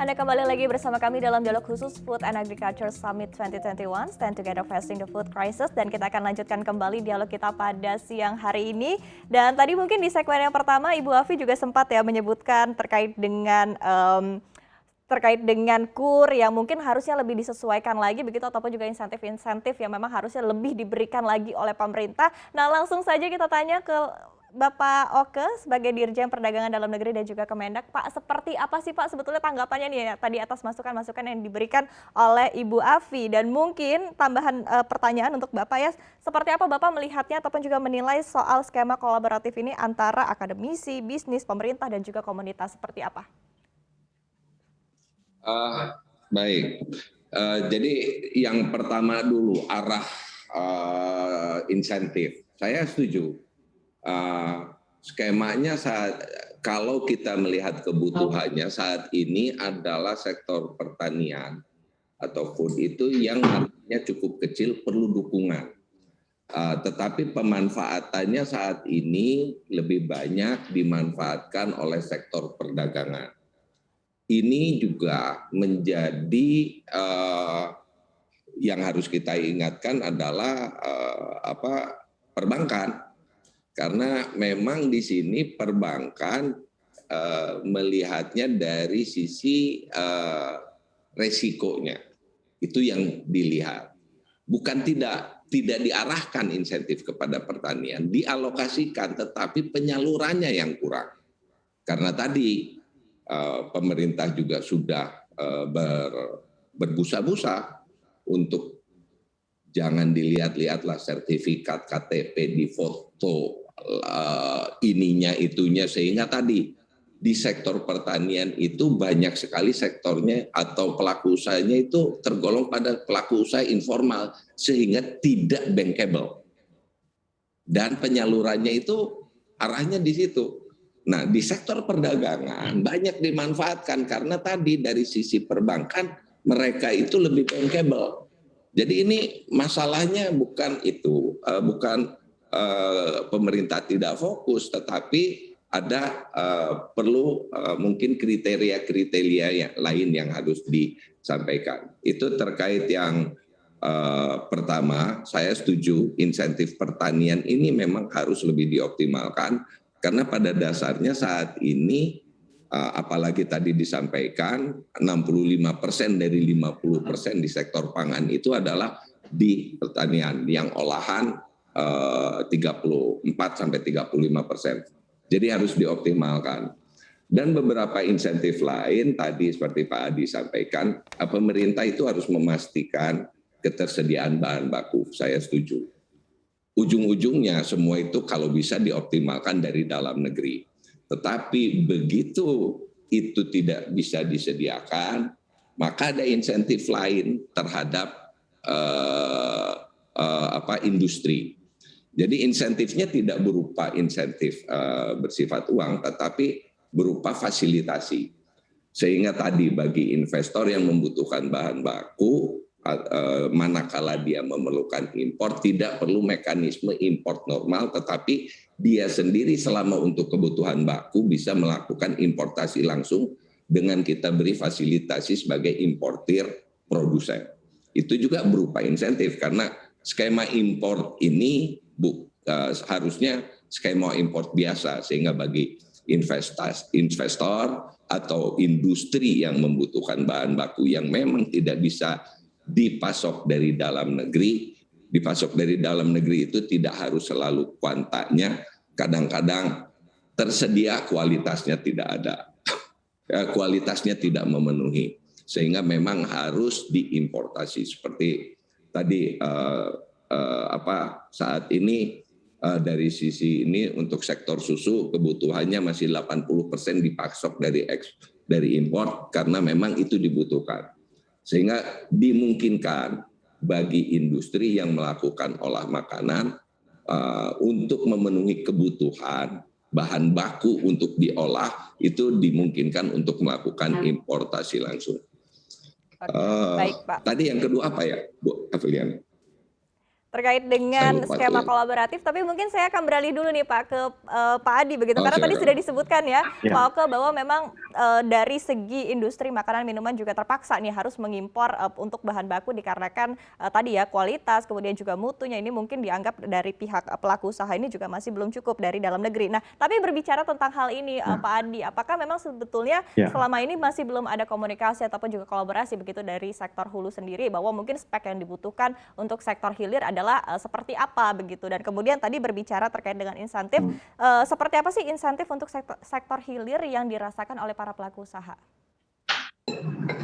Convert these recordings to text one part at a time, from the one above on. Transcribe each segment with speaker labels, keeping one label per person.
Speaker 1: Anda kembali lagi bersama kami dalam dialog khusus Food and Agriculture Summit 2021, Stand Together Facing the Food Crisis, dan kita akan lanjutkan kembali dialog kita pada siang hari ini. Dan tadi mungkin di segmen yang pertama Ibu Afi juga sempat ya menyebutkan terkait dengan KUR yang mungkin harusnya lebih disesuaikan lagi begitu, ataupun juga insentif-insentif yang memang harusnya lebih diberikan lagi oleh pemerintah. Nah, langsung saja kita tanya ke Bapak Oke sebagai Dirjen Perdagangan Dalam Negeri dan juga Kemendak. Pak, seperti apa sih Pak sebetulnya tanggapannya nih ya, tadi atas masukan-masukan yang diberikan oleh Ibu Afi, dan mungkin tambahan pertanyaan untuk Bapak ya, seperti apa Bapak melihatnya ataupun juga menilai soal skema kolaboratif ini antara akademisi, bisnis, pemerintah dan juga komunitas, seperti apa?
Speaker 2: Baik, jadi yang pertama dulu arah insentif. Saya setuju. Skemanya kalau kita melihat kebutuhannya saat ini adalah sektor pertanian atau food itu yang marketnya cukup kecil, perlu dukungan. Tetapi pemanfaatannya saat ini lebih banyak dimanfaatkan oleh sektor perdagangan. Ini juga menjadi yang harus kita ingatkan adalah perbankan, karena memang di sini perbankan melihatnya dari sisi resikonya, itu yang dilihat. Bukan tidak diarahkan insentif kepada pertanian, dialokasikan, tetapi penyalurannya yang kurang. Karena tadi pemerintah juga sudah berbusa-busa untuk jangan dilihat-lihatlah sertifikat KTP di foto ininya itunya, sehingga tadi di sektor pertanian itu banyak sekali sektornya atau pelaku usahanya itu tergolong pada pelaku usaha informal sehingga tidak bankable, dan penyalurannya itu arahnya di situ. Nah, di sektor perdagangan banyak dimanfaatkan karena tadi dari sisi perbankan mereka itu lebih bankable. Jadi ini masalahnya bukan itu, bukan pemerintah tidak fokus, tetapi ada perlu mungkin kriteria-kriteria yang lain yang harus disampaikan. Itu terkait yang pertama, saya setuju insentif pertanian ini memang harus lebih dioptimalkan, karena pada dasarnya saat ini apalagi tadi disampaikan 65% dari 50% di sektor pangan itu adalah di pertanian yang olahan 34-35%. Jadi harus dioptimalkan. Dan beberapa insentif lain tadi seperti Pak Adi sampaikan, pemerintah itu harus memastikan ketersediaan bahan baku. Saya setuju. Ujung-ujungnya semua itu kalau bisa dioptimalkan dari dalam negeri. Tetapi begitu itu tidak bisa disediakan, maka ada insentif lain terhadap industri. Jadi insentifnya tidak berupa insentif bersifat uang, tetapi berupa fasilitasi. Sehingga tadi bagi investor yang membutuhkan bahan baku, manakala dia memerlukan impor, tidak perlu mekanisme import normal, tetapi dia sendiri selama untuk kebutuhan baku bisa melakukan importasi langsung dengan kita beri fasilitasi sebagai importir produsen. Itu juga berupa insentif, karena skema impor ini harusnya skema impor biasa, sehingga bagi investor atau industri yang membutuhkan bahan baku yang memang tidak bisa dipasok dari dalam negeri, itu tidak harus selalu kuantanya, kadang-kadang tersedia kualitasnya tidak ada, kualitasnya tidak memenuhi, sehingga memang harus diimportasi. Seperti tadi saat ini dari sisi ini untuk sektor susu kebutuhannya masih 80% dipasok dari impor karena memang itu dibutuhkan. Sehingga dimungkinkan bagi industri yang melakukan olah makanan untuk memenuhi kebutuhan bahan baku untuk diolah, itu dimungkinkan untuk melakukan importasi langsung.
Speaker 1: Baik, Pak.
Speaker 2: Tadi yang kedua apa ya, Bu Afilian?
Speaker 1: terkait
Speaker 2: Saya
Speaker 1: dengan
Speaker 2: lupa tuh
Speaker 1: skema
Speaker 2: ya.
Speaker 1: kolaboratif, tapi mungkin saya akan beralih dulu nih Pak ke Pak Adi begitu,
Speaker 2: Oh,
Speaker 1: karena tadi
Speaker 2: silakan.
Speaker 1: sudah disebutkan ya Pak
Speaker 3: Ya,
Speaker 1: Oke bahwa memang dari segi industri makanan minuman juga terpaksa nih harus mengimpor untuk bahan baku dikarenakan tadi ya kualitas, kemudian juga mutunya ini mungkin dianggap dari pihak pelaku usaha ini juga masih belum cukup dari dalam negeri. Nah, tapi berbicara tentang hal ini
Speaker 3: ya,
Speaker 1: Pak Adi, apakah memang sebetulnya
Speaker 3: ya.
Speaker 1: selama ini masih belum ada komunikasi ataupun juga kolaborasi begitu dari sektor hulu sendiri bahwa mungkin spek yang dibutuhkan untuk sektor hilir adalah seperti apa begitu, dan kemudian tadi berbicara terkait dengan insentif,
Speaker 3: Hmm.
Speaker 1: seperti apa sih insentif untuk sektor hilir yang dirasakan oleh para pelaku usaha?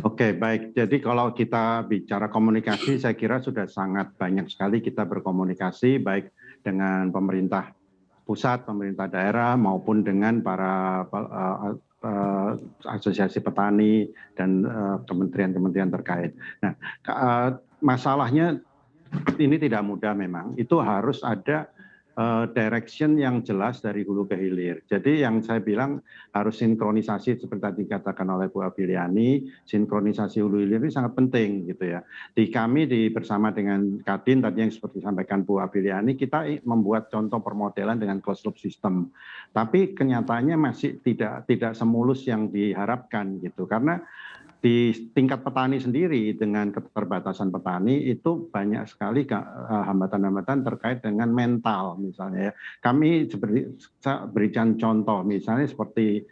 Speaker 3: Oke, baik. Jadi kalau kita bicara komunikasi, saya kira sudah sangat banyak sekali kita berkomunikasi, baik dengan pemerintah pusat, pemerintah daerah, maupun dengan para asosiasi petani dan kementerian-kementerian terkait. Nah, masalahnya ini tidak mudah memang. Itu harus ada direction yang jelas dari hulu ke hilir. Jadi yang saya bilang harus sinkronisasi seperti tadi dikatakan oleh Bu Afiliani, sinkronisasi hulu hilir ini sangat penting gitu ya. Di kami bersama dengan Kadin tadi yang seperti disampaikan Bu Afiliani, kita membuat contoh permodelan dengan closed loop system. Tapi kenyataannya masih tidak semulus yang diharapkan gitu. Karena di tingkat petani sendiri dengan keterbatasan petani itu banyak sekali hambatan-hambatan terkait dengan mental misalnya ya. Kami saya berikan contoh misalnya seperti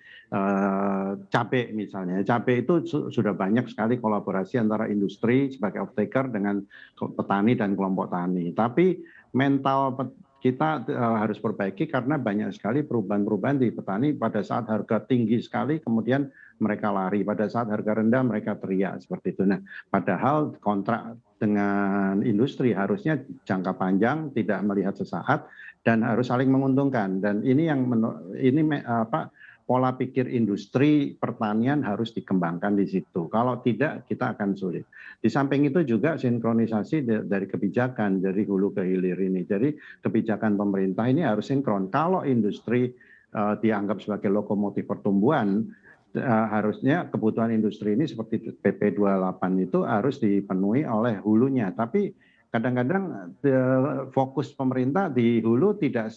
Speaker 3: cabai misalnya. Cabai itu sudah banyak sekali kolaborasi antara industri sebagai off-taker dengan petani dan kelompok tani. Tapi mental kita harus perbaiki karena banyak sekali perubahan-perubahan di petani pada saat harga tinggi sekali kemudian mereka lari, pada saat harga rendah mereka teriak seperti itu. Nah, padahal kontrak dengan industri harusnya jangka panjang, tidak melihat sesaat dan harus saling menguntungkan. Dan ini yang pola pikir industri pertanian harus dikembangkan di situ. Kalau tidak, kita akan sulit. Di samping itu juga sinkronisasi dari kebijakan dari hulu ke hilir ini. Jadi kebijakan pemerintah ini harus sinkron. Kalau industri dianggap sebagai lokomotif pertumbuhan, harusnya kebutuhan industri ini seperti PP 28 itu harus dipenuhi oleh hulunya. Tapi kadang-kadang fokus pemerintah di hulu tidak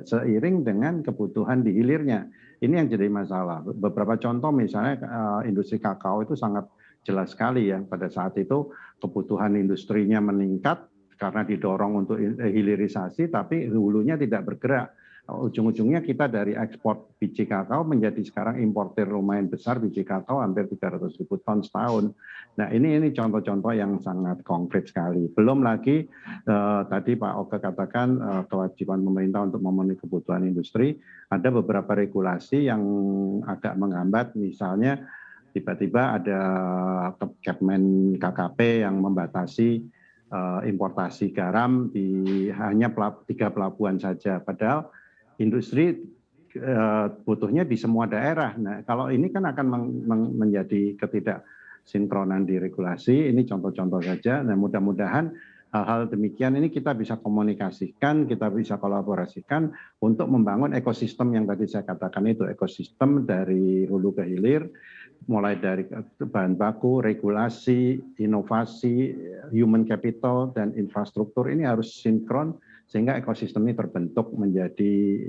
Speaker 3: seiring dengan kebutuhan di hilirnya. Ini yang jadi masalah. Beberapa contoh misalnya industri kakao itu sangat jelas sekali ya. Pada saat itu kebutuhan industrinya meningkat karena didorong untuk hilirisasi, tapi hulunya tidak bergerak. Ujung-ujungnya kita dari ekspor biji kakao menjadi sekarang importer lumayan besar biji kakao hampir 300.000 ton setahun. Nah ini contoh-contoh yang sangat konkret sekali. Belum lagi tadi Pak Oke katakan kewajiban pemerintah untuk memenuhi kebutuhan industri. Ada beberapa regulasi yang agak menghambat, misalnya tiba-tiba ada Kepmen KKP yang membatasi importasi garam di hanya 3 pelabuhan saja. Padahal industri butuhnya di semua daerah. Nah, kalau ini kan akan menjadi ketidaksinkronan di regulasi. Ini contoh-contoh saja. Nah, mudah-mudahan hal-hal demikian ini kita bisa komunikasikan, kita bisa kolaborasikan untuk membangun ekosistem yang tadi saya katakan itu, ekosistem dari hulu ke hilir, mulai dari bahan baku, regulasi, inovasi, human capital, dan infrastruktur ini harus sinkron sehingga ekosistem ini terbentuk menjadi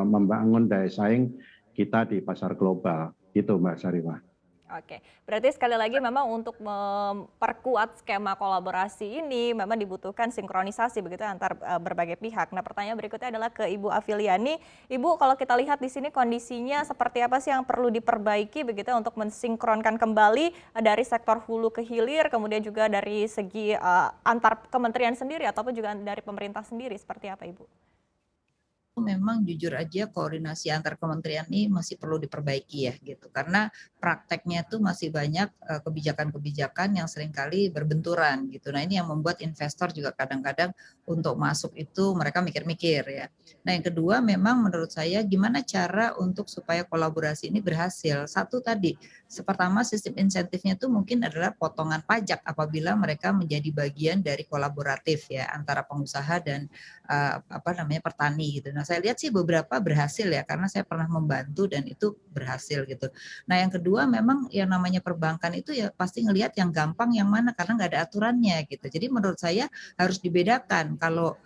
Speaker 3: membangun daya saing kita di pasar global. Gitu Mbak Sarifah.
Speaker 1: Oke, berarti sekali lagi memang untuk memperkuat skema kolaborasi ini memang dibutuhkan sinkronisasi begitu antar berbagai pihak. Nah, pertanyaan berikutnya adalah ke Ibu Afiliani. Ibu, kalau kita lihat di sini kondisinya seperti apa sih yang perlu diperbaiki begitu untuk mensinkronkan kembali dari sektor hulu ke hilir, kemudian juga dari segi antar kementerian sendiri ataupun juga dari pemerintah sendiri, seperti apa Ibu?
Speaker 4: Memang jujur aja koordinasi antar kementerian ini masih perlu diperbaiki ya gitu, karena prakteknya tuh masih banyak kebijakan-kebijakan yang seringkali berbenturan gitu. Nah ini yang membuat investor juga kadang-kadang untuk masuk itu mereka mikir-mikir ya. Nah yang kedua memang menurut saya gimana cara untuk supaya kolaborasi ini berhasil. Satu tadi, pertama sistem insentifnya itu mungkin adalah potongan pajak apabila mereka menjadi bagian dari kolaboratif ya antara pengusaha dan petani gitu. Nah saya lihat sih beberapa berhasil ya, karena saya pernah membantu dan itu berhasil gitu. Nah yang kedua memang yang namanya perbankan itu ya pasti ngelihat yang gampang yang mana, karena nggak ada aturannya gitu. Jadi menurut saya harus dibedakan. Kalau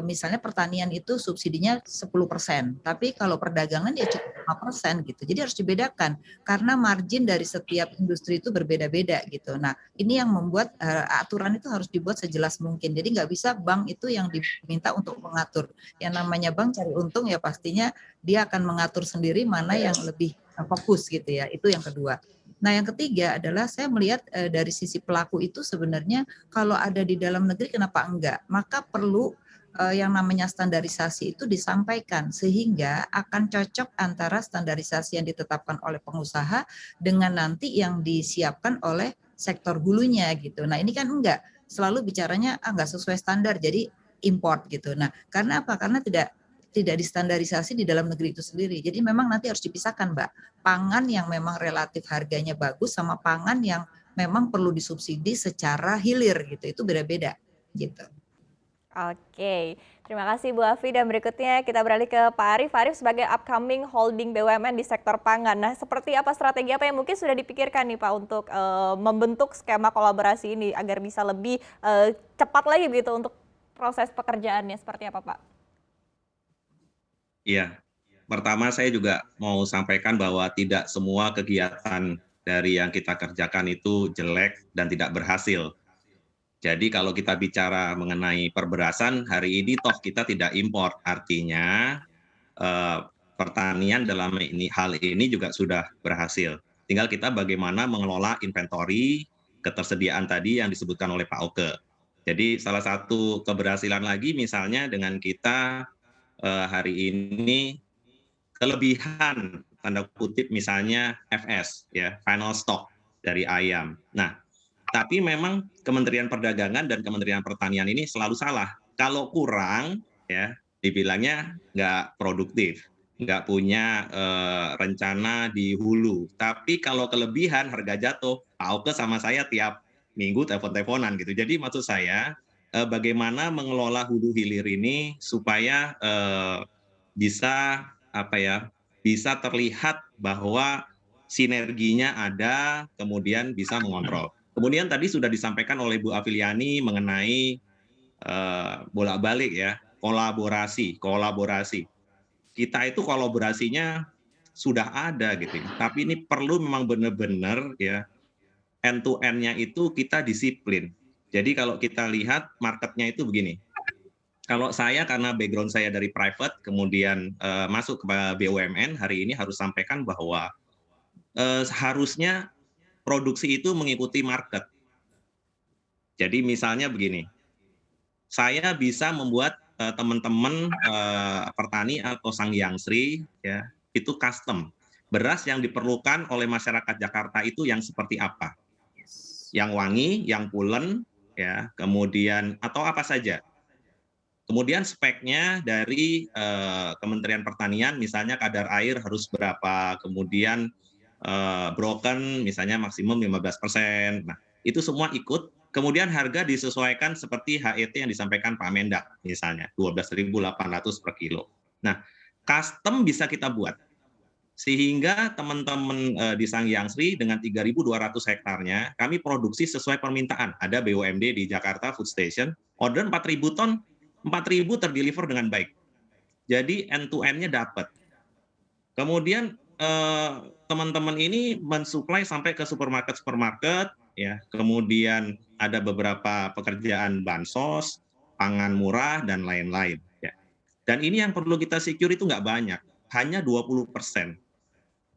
Speaker 4: misalnya pertanian itu subsidinya 10%, tapi kalau perdagangan ya cukup 5% gitu. Jadi harus dibedakan karena margin dari setiap industri itu berbeda-beda gitu. Nah ini yang membuat aturan itu harus dibuat sejelas mungkin. Jadi nggak bisa bank itu yang diminta untuk mengatur. Yang namanya bank cari untung ya pastinya dia akan mengatur sendiri mana yang lebih fokus gitu ya. Itu yang kedua. Nah yang ketiga adalah saya melihat dari sisi pelaku itu sebenarnya kalau ada di dalam negeri kenapa enggak? Maka perlu yang namanya standarisasi itu disampaikan sehingga akan cocok antara standarisasi yang ditetapkan oleh pengusaha dengan nanti yang disiapkan oleh sektor hulunya gitu. Nah ini kan enggak, selalu bicaranya enggak sesuai standar jadi import gitu. Nah karena apa? Karena tidak distandarisasi di dalam negeri itu sendiri. Jadi memang nanti harus dipisahkan Mbak, pangan yang memang relatif harganya bagus sama pangan yang memang perlu disubsidi secara hilir gitu, itu beda-beda gitu.
Speaker 1: Oke, terima kasih Bu Afi, dan berikutnya kita beralih ke Pak Arief. Pak Arief sebagai upcoming holding BUMN di sektor pangan. Nah, seperti apa strategi apa yang mungkin sudah dipikirkan nih Pak untuk membentuk skema kolaborasi ini agar bisa lebih cepat lagi begitu untuk proses pekerjaannya, seperti apa Pak?
Speaker 5: Iya, pertama saya juga mau sampaikan bahwa tidak semua kegiatan dari yang kita kerjakan itu jelek dan tidak berhasil. Jadi kalau kita bicara mengenai perberasan, hari ini toh kita tidak impor, artinya pertanian dalam hal ini juga sudah berhasil. Tinggal kita bagaimana mengelola inventory, ketersediaan tadi yang disebutkan oleh Pak Oke. Jadi salah satu keberhasilan lagi misalnya dengan kita hari ini kelebihan tanda kutip misalnya FS ya, final stock dari ayam. Nah, tapi memang Kementerian Perdagangan dan Kementerian Pertanian ini selalu salah. Kalau kurang, ya dibilangnya nggak produktif, nggak punya rencana di hulu. Tapi kalau kelebihan harga jatuh, Pak Oke sama saya tiap minggu telepon-teleponan gitu. Jadi maksud saya bagaimana mengelola hulu hilir ini supaya bisa bisa terlihat bahwa sinerginya ada, kemudian bisa mengontrol. Kemudian tadi sudah disampaikan oleh Bu Afiliani mengenai bolak-balik ya, kolaborasi. Kita itu kolaborasinya sudah ada gitu, tapi ini perlu memang benar-benar ya end to end-nya itu kita disiplin. Jadi kalau kita lihat marketnya itu begini. Kalau saya karena background saya dari private, kemudian masuk ke BUMN, hari ini harus sampaikan bahwa harusnya produksi itu mengikuti market. Jadi misalnya begini, saya bisa membuat teman-teman petani atau sanghyang-sri ya, itu custom. Beras yang diperlukan oleh masyarakat Jakarta itu yang seperti apa? Yang wangi, yang pulen, ya, kemudian atau apa saja. Kemudian speknya dari Kementerian Pertanian, misalnya kadar air harus berapa, kemudian broken misalnya maksimum 15%. Nah, itu semua ikut. Kemudian harga disesuaikan seperti HET yang disampaikan Pak Mendak misalnya 12.800 per kilo. Nah, custom bisa kita buat sehingga teman-teman di Sanghyang-Sri dengan 3.200 hektarnya kami produksi sesuai permintaan. Ada BUMD di Jakarta Food Station, order 4.000 ton, 4.000 terdeliver dengan baik. Jadi end to end-nya dapat. Kemudian teman-teman ini mensuplai sampai ke supermarket ya, kemudian ada beberapa pekerjaan bansos, pangan murah dan lain-lain ya. Dan ini yang perlu kita secure itu nggak banyak, hanya 20%.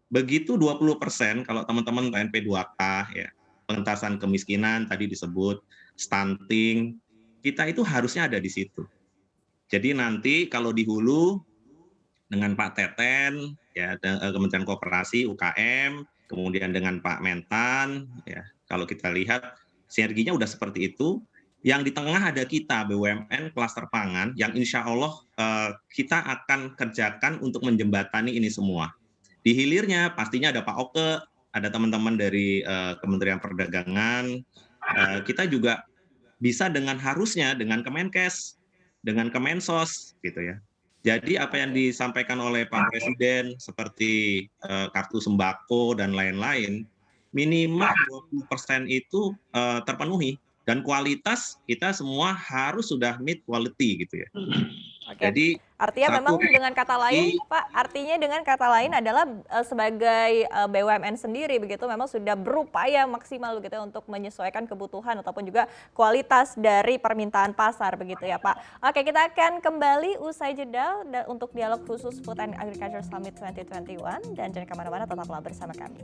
Speaker 5: Begitu 20% kalau teman-teman TNP 2K ya, pengentasan kemiskinan tadi disebut, stunting, kita itu harusnya ada di situ. Jadi nanti kalau di hulu dengan Pak Teten, ya, Kementerian Koperasi, UKM, kemudian dengan Pak Mentan, ya, kalau kita lihat sinerginya udah seperti itu. Yang di tengah ada kita BUMN klaster pangan yang insya Allah kita akan kerjakan untuk menjembatani ini semua. Di hilirnya pastinya ada Pak Oke, ada teman-teman dari Kementerian Perdagangan. Kita juga bisa dengan harusnya dengan Kemenkes, dengan Kemensos, gitu ya. Jadi apa yang disampaikan oleh Pak Presiden seperti kartu sembako dan lain-lain, minimal 20% itu terpenuhi. Dan kualitas kita semua harus sudah meet quality gitu ya.
Speaker 1: Oke.
Speaker 5: Jadi
Speaker 1: Artinya memang
Speaker 5: satu
Speaker 1: dengan kata lain, Pak, artinya dengan kata lain adalah sebagai BUMN sendiri begitu memang sudah berupaya maksimal begitu ya untuk menyesuaikan kebutuhan ataupun juga kualitas dari permintaan pasar begitu ya, Pak. Oke, kita akan kembali usai jeda untuk dialog khusus Food and Agriculture Summit 2021 dan jangan kemana-mana, tetaplah bersama kami.